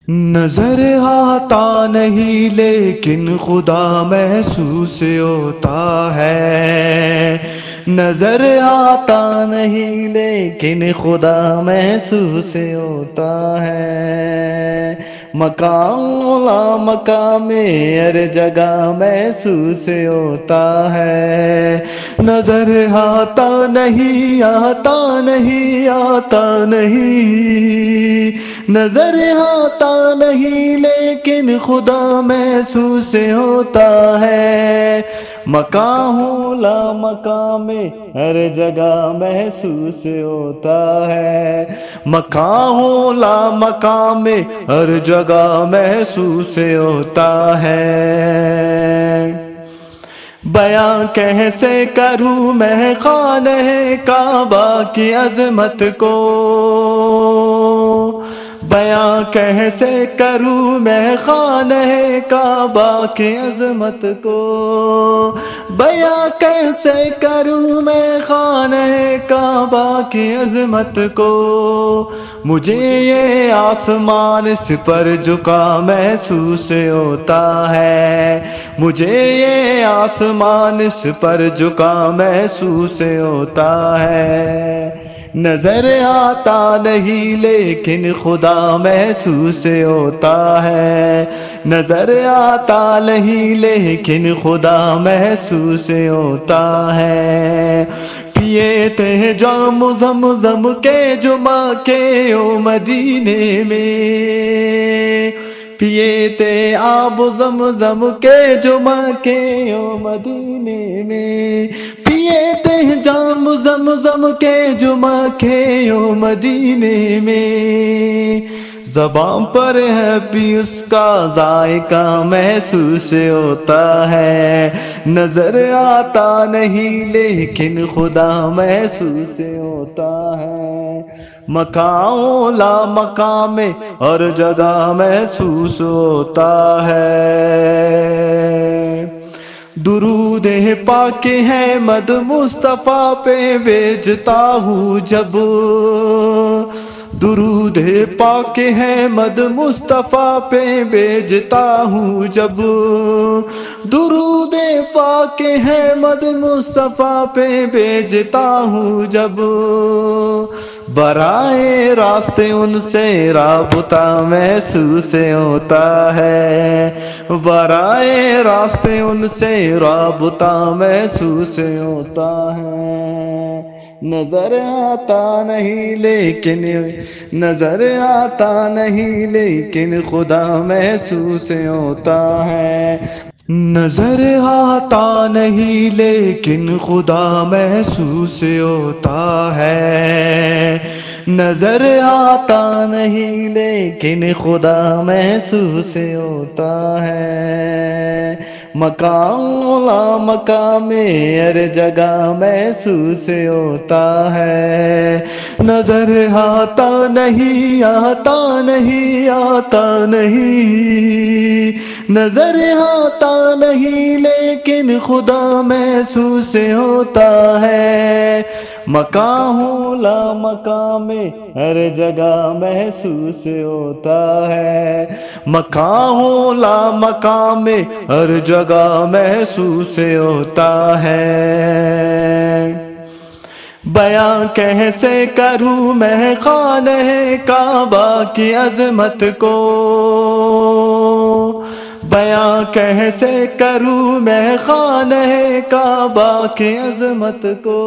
نظر آتا نہیں لیکن خدا محسوس ہوتا ہے، نظر آتا نہیں لیکن خدا محسوس ہوتا ہے، مقام لا مقام ہر جگہ محسوس ہوتا ہے، نظر آتا نہیں آتا نہیں آتا نہیں، نظر آتا نہیں لیکن خدا محسوس ہوتا ہے، مقام لا مقام ہر جگہ محسوس ہوتا ہے، مقام لا مقام ہر جگہ محسوس ہوتا ہے۔ بیاں کیسے کروں میں خانہ کعبہ کی عظمت کو، بیاں کیسے کروں میں خانہ کعبہ کی عظمت کو، بیاں کیسے کروں میں خانہ کعبہ کی عظمت کو، مجھے یہ آسمان اس پر جھکا محسوس ہوتا ہے، مجھے یہ آسمان اس پر جھکا محسوس ہوتا ہے، نظر آتا نہیں لیکن خدا محسوس ہوتا ہے، نظر آتا نہیں لیکن خدا محسوس ہوتا ہے، پیے تھے جام زمزم کے جمعہ کے او مدینے میں، پیے تھے آب زمزم کے جمعہ کے او مدینے میں، پیے تھے جام زمزم کے جمعہ کے او مدینے میں، زبان پر ہے بھی اس کا ذائقہ محسوس ہوتا ہے، نظر آتا نہیں لیکن خدا محسوس ہوتا ہے، مقام لا مقام ہر جگہ محسوس ہوتا ہے۔ درود پاک احمد مصطفیٰ پہ بھیجتا ہوں جب، درود پاک احمد مصطفیٰ پہ بھیجتا ہوں جب، درود پاک احمد مصطفیٰ پہ بھیجتا ہوں جب، برائے راست ان سے رابطہ محسوس ہوتا ہے، برائے راست ان سے رابطہ محسوس ہوتا ہے، نظر آتا نہیں لیکن نظر آتا نہیں لیکن خدا محسوس ہوتا ہے، نظر آتا نہیں لیکن خدا محسوس ہوتا ہے، نظر آتا نہیں لیکن خدا محسوس ہوتا ہے، مقام لا مقام ہر جگہ محسوس ہوتا ہے، نظر آتا نہیں آتا نہیں آتا نہیں، نظر آتا نہیں لیکن خدا محسوس ہوتا ہے، مقام لا مقام ہر جگہ محسوس ہوتا ہے، مقام لا مقام ہر جگہ محسوس ہوتا ہے، بیاں کیسے کروں میں خانہ کعبہ کی عظمت کو، بیاں کیسے کروں میں خانہ کعبہ کی عظمت کو،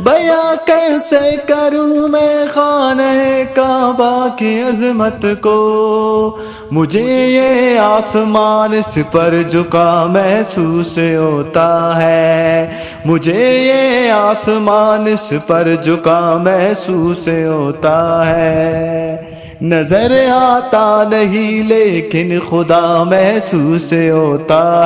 بیاں کیسے کروں میں خانہ کعبہ کی عظمت کو، مجھے یہ آسمان اس پر جھکا محسوس ہوتا ہے، مجھے یہ آسمان اس پر جھکا محسوس ہوتا ہے، نظر آتا نہیں لیکن خدا محسوس ہوتا ہے۔